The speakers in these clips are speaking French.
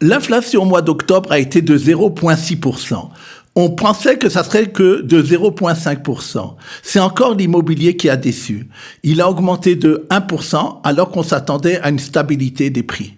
L'inflation au mois d'octobre a été de 0,6%. On pensait que ça serait que de 0,5%. C'est encore l'immobilier qui a déçu. Il a augmenté de 1% alors qu'on s'attendait à une stabilité des prix.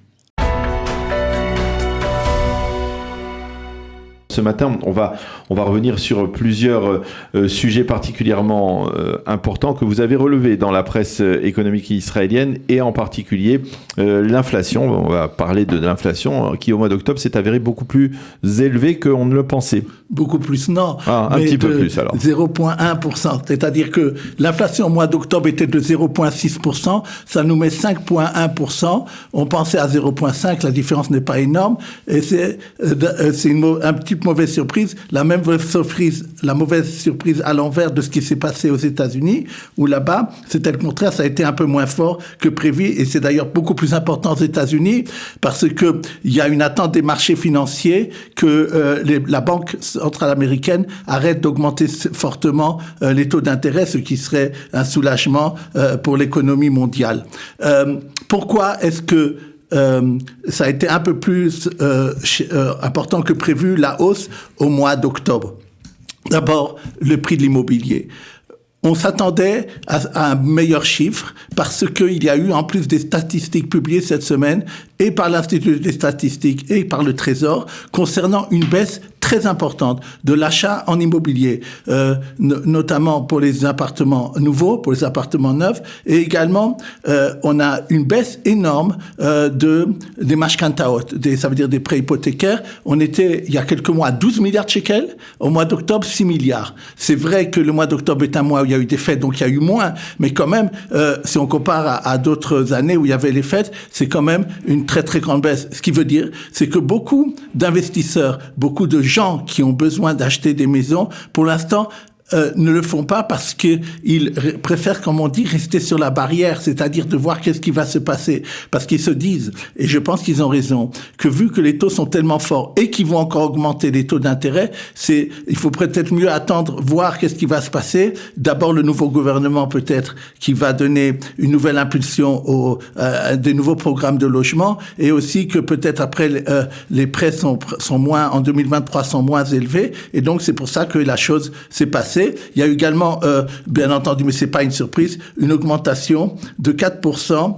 Ce matin, on va revenir sur plusieurs sujets particulièrement importants que vous avez relevés dans la presse économique israélienne et en particulier l'inflation. On va parler de l'inflation qui, au mois d'octobre, s'est avérée beaucoup plus élevée qu'on ne le pensait. Beaucoup plus, non. Un petit peu plus, alors. 0,1%. C'est-à-dire que l'inflation au mois d'octobre était de 0,6%. Ça nous met 5,1%. On pensait à 0,5%. La différence n'est pas énorme. Et c'est un petit mauvaise surprise. La mauvaise surprise à l'envers de ce qui s'est passé aux États-Unis, où là-bas, c'était le contraire, ça a été un peu moins fort que prévu, et c'est d'ailleurs beaucoup plus important aux États-Unis, parce que il y a une attente des marchés financiers que la Banque centrale américaine arrête d'augmenter fortement les taux d'intérêt, ce qui serait un soulagement pour l'économie mondiale. Pourquoi est-ce que ça a été un peu plus important que prévu, la hausse au mois d'octobre? D'abord, le prix de l'immobilier. On s'attendait à un meilleur chiffre parce qu'il y a eu, en plus des statistiques publiées cette semaine, et par l'Institut des statistiques et par le Trésor, concernant une baisse très importante de l'achat en immobilier, notamment pour les appartements nouveaux, pour les appartements neufs, et également on a une baisse énorme des mashkantaot, ça veut dire des prêts hypothécaires. On était il y a quelques mois à 12 milliards de shekels, au mois d'octobre 6 milliards. C'est vrai que le mois d'octobre est un mois où il y a eu des fêtes, donc il y a eu moins, mais quand même, si on compare à d'autres années où il y avait les fêtes, c'est quand même une très très grande baisse. Ce qui veut dire, c'est que beaucoup d'investisseurs, beaucoup de gens qui ont besoin d'acheter des maisons, pour l'instant, ne le font pas parce qu'ils préfèrent, comme on dit, rester sur la barrière, c'est-à-dire de voir qu'est-ce qui va se passer. Parce qu'ils se disent, et je pense qu'ils ont raison, que vu que les taux sont tellement forts et qu'ils vont encore augmenter les taux d'intérêt, il faut peut-être mieux attendre, voir qu'est-ce qui va se passer. D'abord, le nouveau gouvernement peut-être qui va donner une nouvelle impulsion des nouveaux programmes de logement, et aussi que peut-être après les prêts sont moins, en 2023 sont moins élevés, et donc c'est pour ça que la chose s'est passée. Il y a également, bien entendu, mais c'est pas une surprise, une augmentation de 4%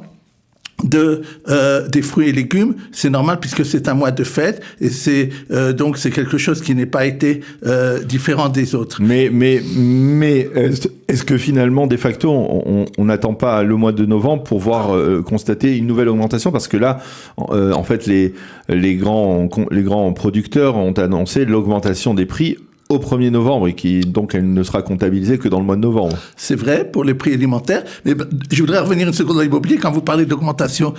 des fruits et légumes. C'est normal puisque c'est un mois de fête, et donc c'est quelque chose qui n'est pas été différent des autres. Mais est-ce que finalement, de facto, on n'attend pas le mois de novembre pour constater une nouvelle augmentation? Parce que là, en fait, les grands producteurs ont annoncé l'augmentation des prix au 1er novembre, et donc elle ne sera comptabilisée que dans le mois de novembre. C'est vrai pour les prix alimentaires, mais je voudrais revenir une seconde à l'immobilier. Quand vous parlez d'augmentation,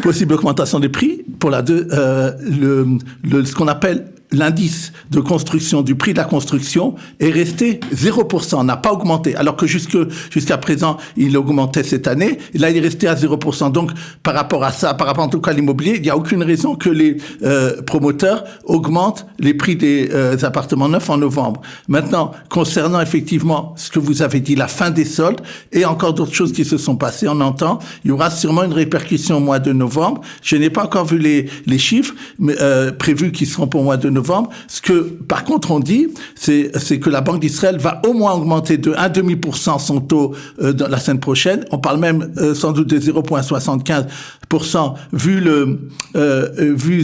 possible augmentation des prix, pour ce qu'on appelle l'indice de construction, du prix de la construction, est resté 0%, n'a pas augmenté, alors que jusqu'à présent, il augmentait cette année, et là, il est resté à 0%. Donc, par rapport à ça, par rapport en tout cas à l'immobilier, il n'y a aucune raison que les promoteurs augmentent les prix des appartements neufs en novembre. Maintenant, concernant effectivement ce que vous avez dit, la fin des soldes, et encore d'autres choses qui se sont passées, on entend, il y aura sûrement une répercussion au mois de novembre. Je n'ai pas encore vu les chiffres prévus qui seront pour le mois de novembre. Ce que, par contre, on dit, c'est que la Banque d'Israël va au moins augmenter de 1,5% son taux la semaine prochaine. On parle même sans doute de 0,75%, vu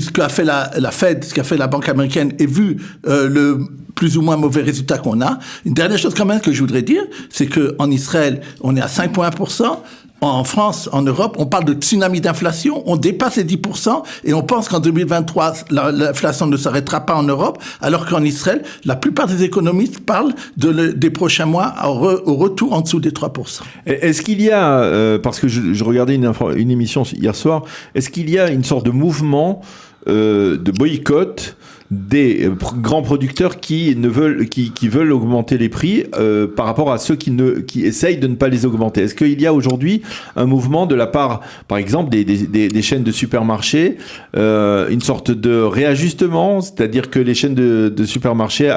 ce qu'a fait la Fed, ce qu'a fait la Banque américaine, et vu le plus ou moins mauvais résultat qu'on a. Une dernière chose quand même que je voudrais dire, c'est que en Israël, on est à 5,1%. En France, en Europe, on parle de tsunami d'inflation, on dépasse les 10%, et on pense qu'en 2023, l'inflation ne s'arrêtera pas en Europe, alors qu'en Israël, la plupart des économistes parlent des prochains mois au retour en dessous des 3%. Est-ce qu'il y a, parce que je regardais une émission hier soir, est-ce qu'il y a une sorte de mouvement de boycott des grands producteurs qui veulent augmenter les prix par rapport à ceux qui essayent de ne pas les augmenter? Est-ce qu'il y a aujourd'hui un mouvement de la part, par exemple, des chaînes de supermarchés, une sorte de réajustement, c'est-à-dire que les chaînes de supermarchés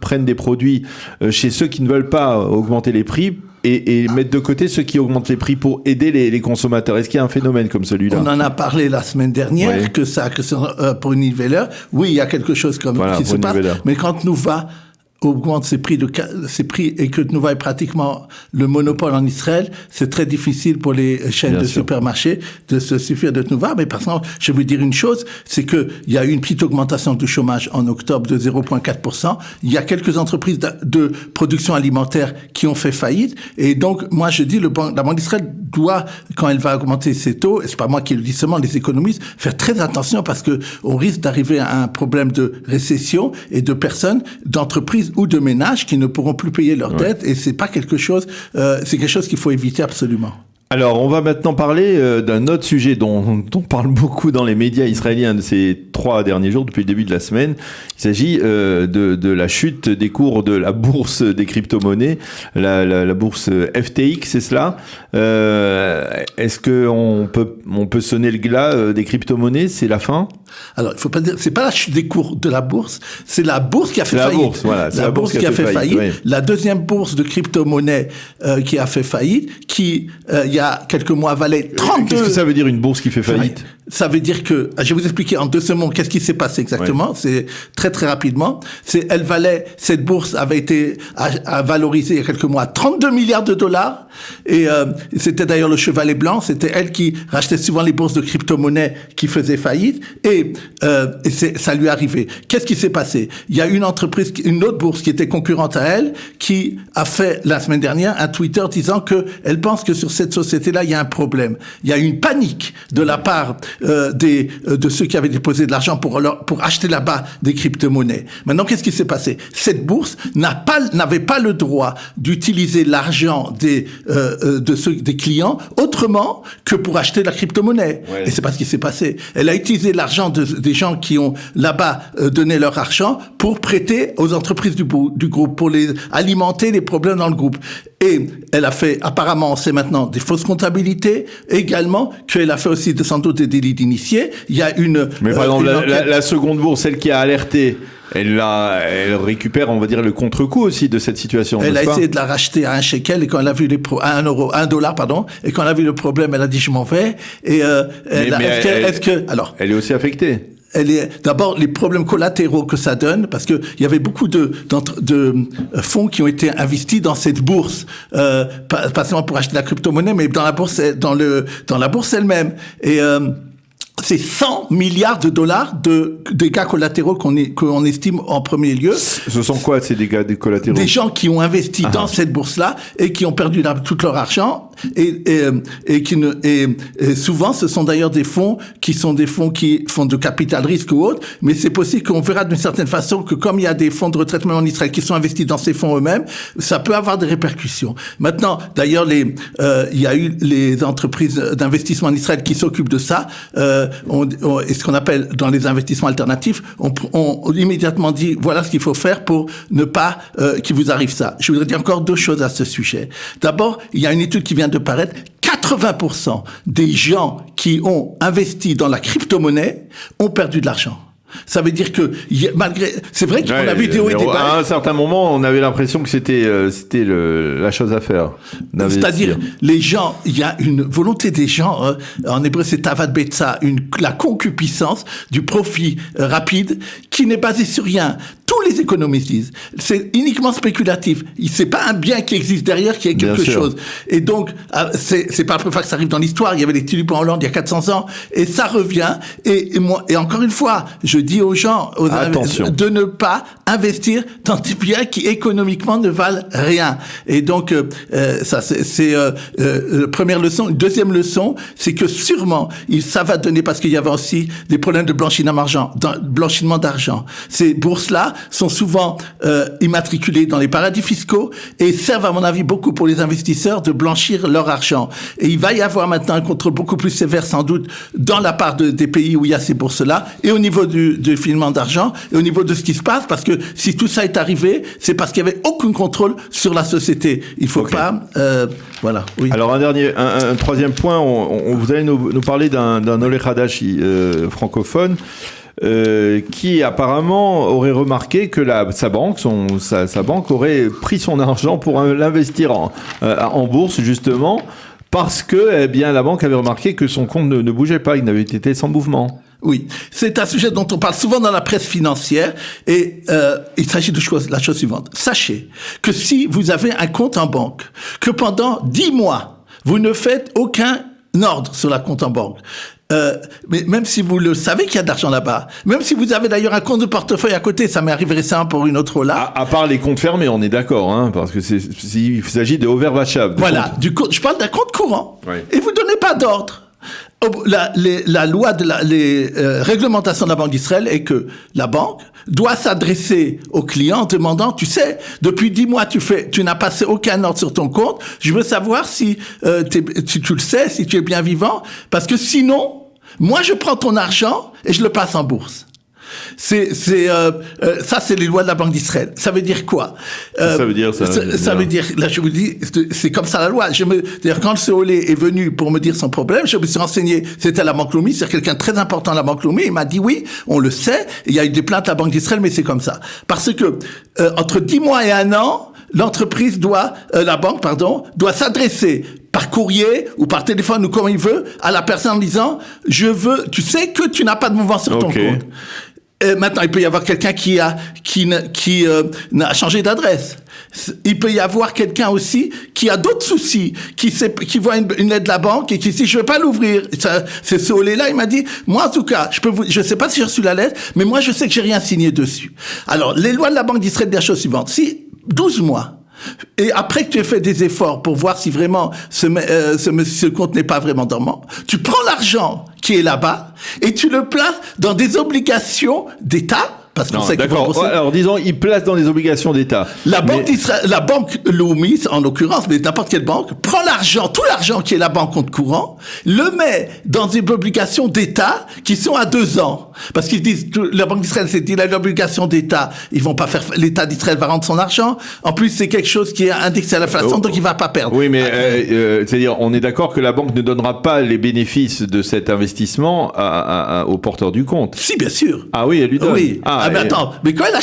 prennent des produits chez ceux qui ne veulent pas augmenter les prix et mettre de côté ceux qui augmentent les prix pour aider les consommateurs. Est-ce qu'il y a un phénomène comme celui-là? On en a parlé la semaine dernière, Oui. que c'est pour Unilever. Oui, il y a quelque chose qui se passe. Mais quand Nouva augmente ses prix et que Nouva est pratiquement le monopole en Israël, c'est très difficile pour les chaînes de supermarchés de se suffire de Nouva. Mais par exemple, je vais vous dire une chose, c'est que il y a eu une petite augmentation du chômage en octobre de 0,4%. Il y a quelques entreprises de production alimentaire qui ont fait faillite. Et donc, moi, je dis, la Banque d'Israël doit, quand elle va augmenter ses taux, et c'est pas moi qui le dis seulement, les économistes, faire très attention parce que on risque d'arriver à un problème de récession et de personnes, d'entreprises ou de ménages qui ne pourront plus payer leurs dettes, et c'est pas quelque chose, c'est quelque chose qu'il faut éviter absolument. Alors, on va maintenant parler d'un autre sujet dont on parle beaucoup dans les médias israéliens de ces 3 derniers jours, depuis le début de la semaine. Il s'agit de la chute des cours de la bourse des crypto-monnaies, la bourse FTX, c'est cela. Est-ce qu'on peut sonner le glas des crypto-monnaies? C'est la fin? Alors, il faut pas dire, c'est pas la chute des cours de la bourse, c'est la bourse qui a fait faillite. Voilà, la bourse qui a fait faillite. Oui. La deuxième bourse de crypto-monnaie qui a fait faillite, qui il y a quelques mois valait 32. Qu'est-ce que ça veut dire une bourse qui fait faillite? Ça veut dire que, je vais vous expliquer en 2 mots qu'est-ce qui s'est passé exactement. C'est très très rapidement. Cette bourse avait été valorisée il y a quelques mois à 32 milliards de dollars. Et c'était d'ailleurs le chevalet blanc. C'était elle qui rachetait souvent les bourses de crypto-monnaie qui faisaient faillite. Et ça lui est arrivé. Qu'est-ce qui s'est passé? Il y a une autre bourse qui était concurrente à elle, qui a fait la semaine dernière un Twitter disant que elle pense que sur cette société-là, il y a un problème. Il y a une panique de la part de ceux qui avaient déposé de l'argent pour acheter là-bas des crypto-monnaies. Maintenant, qu'est-ce qui s'est passé? Cette bourse n'avait pas le droit d'utiliser l'argent des clients autrement que pour acheter la crypto-monnaie. Ouais. Et c'est pas ce qui s'est passé. Elle a utilisé l'argent des gens qui ont là-bas donné leur argent pour prêter aux entreprises du groupe, pour les alimenter les problèmes dans le groupe. Et elle a fait, apparemment, c'est maintenant des fausses comptabilités, également, qu'elle a fait aussi sans doute des délits d'initiés. Il y a Mais par exemple, la seconde bourse, celle qui a alerté, elle récupère, on va dire, le contre-coup aussi de cette situation. Elle a essayé de la racheter à 1 shekel, et quand elle a vu à $1, et quand elle a vu le problème, elle a dit je m'en vais. Et alors, elle est aussi affectée. D'abord les problèmes collatéraux que ça donne, parce que il y avait beaucoup de fonds qui ont été investis dans cette bourse, pas seulement pour acheter la crypto-monnaie, mais dans la bourse, dans la bourse elle-même. Et c'est 100 milliards de dollars de dégâts collatéraux qu'on estime en premier lieu. Ce sont quoi ces dégâts collatéraux? Des gens qui ont investi dans cette bourse-là et qui ont perdu tout leur argent et souvent ce sont d'ailleurs des fonds qui font de capital risque ou autre, mais c'est possible qu'on verra d'une certaine façon que comme il y a des fonds de retraitement en Israël qui sont investis dans ces fonds eux-mêmes, ça peut avoir des répercussions. Maintenant, d'ailleurs, il y a eu les entreprises d'investissement en Israël qui s'occupent de ça. Et ce qu'on appelle dans les investissements alternatifs, on immédiatement dit voilà ce qu'il faut faire pour ne pas qu'il vous arrive ça. Je voudrais dire encore 2 choses à ce sujet. D'abord, il y a une étude qui vient de paraître. 80% des gens qui ont investi dans la crypto-monnaie ont perdu de l'argent. Ça veut dire que c'est vrai qu'on a vu des hauts et des bas. À un certain moment, on avait l'impression que c'était la chose à faire. C'est-à-dire, les gens, il y a une volonté des gens, en hébreu c'est tavad betza, la concupiscence du profit rapide qui n'est basé sur rien. Tous les économistes disent, c'est uniquement spéculatif. C'est pas un bien qui existe derrière qui est quelque chose. Et donc, c'est pas la première fois que ça arrive dans l'histoire. Il y avait les tulipes en Hollande il y a 400 ans, et ça revient. Et encore une fois, je dis aux gens, de ne pas investir dans des biens qui économiquement ne valent rien. Et donc, ça c'est première leçon. Une deuxième leçon, c'est que sûrement, ça va donner, parce qu'il y avait aussi des problèmes de blanchiment d'argent. Ces bourses-là sont souvent immatriculées dans les paradis fiscaux et servent, à mon avis, beaucoup pour les investisseurs de blanchir leur argent. Et il va y avoir maintenant un contrôle beaucoup plus sévère, sans doute, dans la part des pays où il y a ces bourses-là, et au niveau du filement d'argent, et au niveau de ce qui se passe, parce que si tout ça est arrivé, c'est parce qu'il n'y avait aucun contrôle sur la société. Il faut pas... voilà. Oui. Alors, un troisième point, vous allez nous parler d'un Olé Hadash francophone. qui apparemment aurait remarqué que sa banque aurait pris son argent pour l'investir en bourse, justement, parce que, eh bien, la banque avait remarqué que son compte ne bougeait pas, il n'avait été sans mouvement. Oui, c'est un sujet dont on parle souvent dans la presse financière et il s'agit de la chose suivante. Sachez que si vous avez un compte en banque, que pendant 10 mois, vous ne faites aucun ordre sur la compte en banque, mais même si vous le savez qu'il y a de l'argent là-bas, même si vous avez d'ailleurs un compte de portefeuille à côté, ça m'est arrivé récemment pour une autre là. À part les comptes fermés, on est d'accord, hein, parce que il s'agit de overvachable. Voilà, je parle d'un compte courant. Oui. Et vous donnez pas d'ordre. La loi de les réglementations de la Banque d'Israël est que la banque doit s'adresser aux clients en demandant, tu sais, depuis 10 mois tu n'as passé aucun ordre sur ton compte, je veux savoir si tu le sais, si tu es bien vivant, parce que sinon, moi je prends ton argent et je le passe en bourse. Ça, c'est les lois de la Banque d'Israël. Ça veut dire quoi? Ça veut dire ça. Ça veut dire, là, je vous dis, c'est comme ça la loi. D'ailleurs, quand le COLE est venu pour me dire son problème, je me suis renseigné. C'était à la Banque Leumi, c'est quelqu'un de très important à la Banque Leumi. Il m'a dit oui, on le sait. Il y a eu des plaintes à la Banque d'Israël, mais c'est comme ça. Parce que, entre 10 mois et 1 an, la banque doit s'adresser par courrier ou par téléphone ou comme il veut à la personne en disant, tu sais que tu n'as pas de mouvement sur ton compte. Maintenant, il peut y avoir quelqu'un qui a changé d'adresse. Il peut y avoir quelqu'un aussi qui a d'autres soucis, qui voit une lettre de la banque et qui dit je vais pas l'ouvrir. C'est ce olé-là, il m'a dit moi en tout cas, je sais pas si j'ai reçu la lettre, mais moi je sais que j'ai rien signé dessus. Alors les lois de la Banque d'Israël disent la chose suivante: si 12 mois et après que tu aies fait des efforts pour voir si vraiment ce compte n'est pas vraiment dormant, tu prends l'argent qui est là-bas et tu le places dans des obligations d'État. Parce qu'on sait d'accord. Alors, disons, il place dans les obligations d'État. La banque Leumi, en l'occurrence, mais n'importe quelle banque, prend tout l'argent qui est là-bas en compte courant, le met dans des obligations d'État qui sont à 2 ans. Parce qu'ils disent, la Banque d'Israël s'est dit, l'obligation d'État, l'État d'Israël va rendre son argent. En plus, c'est quelque chose qui est indexé à l'inflation, donc il va pas perdre. Oui, mais, c'est-à-dire, on est d'accord que la banque ne donnera pas les bénéfices de cet investissement au porteur du compte. Si, bien sûr. Ah oui, elle lui donne. Oui. Mais attends, mais quand elle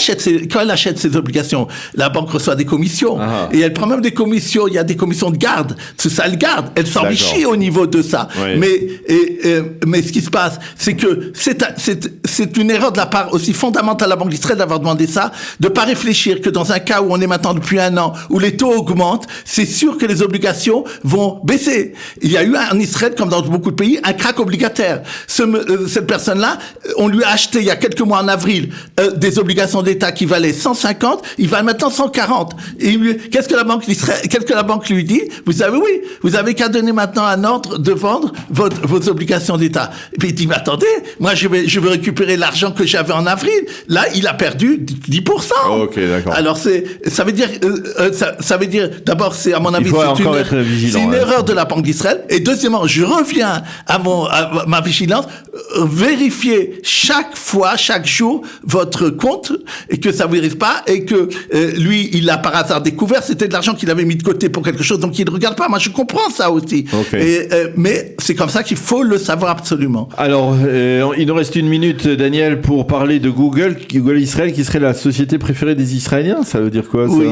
achète ses obligations, la banque reçoit des commissions. Et elle prend même des commissions, il y a des commissions de garde. C'est ça, elle garde. Elle s'enrichit au niveau de ça. Oui. Mais ce qui se passe, c'est que c'est une erreur de la part aussi fondamentale de la Banque d'Israël d'avoir demandé ça, de pas réfléchir que dans un cas où on est maintenant depuis 1 an, où les taux augmentent, c'est sûr que les obligations vont baisser. Il y a eu en Israël, comme dans beaucoup de pays, un crack obligataire. Cette personne-là, on lui a acheté il y a quelques mois en avril des obligations d'État qui valaient 150, il va maintenant 140. Et qu'est-ce que la banque lui dit? Vous avez qu'à donner maintenant un ordre de vendre vos obligations d'État. Et puis il dit, mais attendez, moi je veux récupérer l'argent que j'avais en avril. Là, il a perdu 10%. Ok, d'accord. Alors ça veut dire, d'abord, c'est à mon avis, c'est une erreur de la Banque d'Israël. Et deuxièmement, je reviens à ma vigilance, vérifier chaque jour votre compte et que ça vous arrive pas et que lui il a par hasard découvert, c'était de l'argent qu'il avait mis de côté pour quelque chose, donc il ne regarde pas. Moi je comprends ça aussi. Okay. Mais c'est comme ça qu'il faut le savoir absolument. Alors il nous reste 1 minute, Daniel, pour parler de Google Israël, qui serait la société préférée des Israéliens. Ça veut dire quoi, ça? Oui.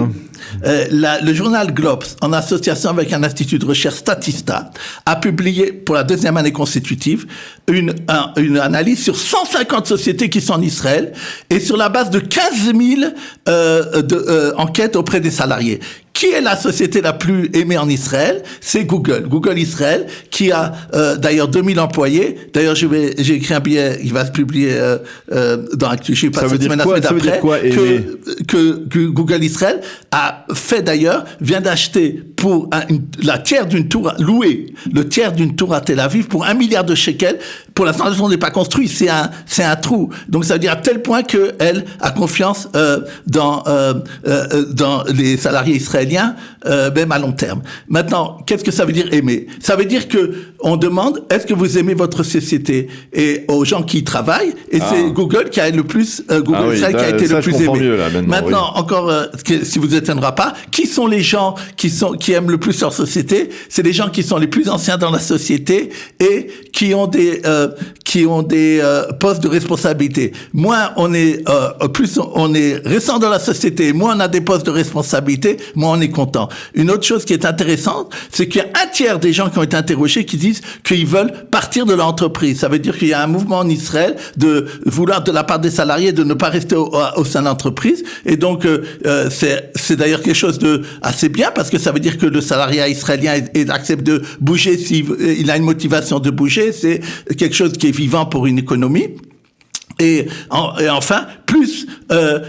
Le journal Globes, en association avec un institut de recherche Statista, a publié pour la 2e année consécutive une analyse sur 150 sociétés qui sont en Israël et sur la base de 15 000 enquêtes auprès des salariés. Qui est la société la plus aimée en Israël? C'est Google. Google Israël, qui a d'ailleurs 2000 employés. D'ailleurs, j'ai écrit un billet, il va se publier dans Actu. Je sais pas cette semaine, la semaine d'après, que Google Israël a fait d'ailleurs, vient d'acheter pour le tiers d'une tour à Tel Aviv pour 1 milliard de shekels. Pour l'instant, on n'est pas construit, c'est un trou. Donc ça veut dire à tel point qu'elle a confiance dans les salariés israéliens, même à long terme. Maintenant, qu'est-ce que ça veut dire aimer? Ça veut dire que on demande, est-ce que vous aimez votre société? Et aux gens qui y travaillent, et c'est Google qui a le plus, Israël qui a été le plus aimé. Mieux, là, maintenant, encore, si vous étonnera pas, qui sont les gens qui aiment le plus leur société? C'est les gens qui sont les plus anciens dans la société et qui ont qui ont des postes de responsabilité. Moins plus on est récent dans la société, moins on a des postes de responsabilité, moins on est content. Une autre chose qui est intéressante, c'est qu'il y a un tiers des gens qui ont été interrogés qui disent qu'ils veulent partir de l'entreprise. Ça veut dire qu'il y a un mouvement en Israël de vouloir de la part des salariés de ne pas rester au sein de l'entreprise. Et donc c'est d'ailleurs quelque chose de assez bien parce que ça veut dire que le salariat israélien accepte de bouger s'il a une motivation de bouger. C'est quelque chose qui est vivant pour une économie. Et enfin,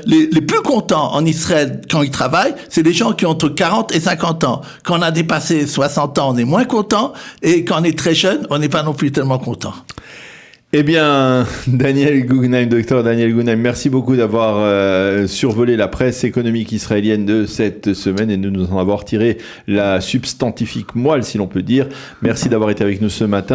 les plus contents en Israël quand ils travaillent, c'est les gens qui ont entre 40 et 50 ans. Quand on a dépassé 60 ans, on est moins content. Et quand on est très jeune, on n'est pas non plus tellement content. Eh bien, Daniel Guggenheim, docteur Daniel Guggenheim, merci beaucoup d'avoir survolé la presse économique israélienne de cette semaine et de nous en avoir tiré la substantifique moelle, si l'on peut dire. Merci d'avoir été avec nous ce matin.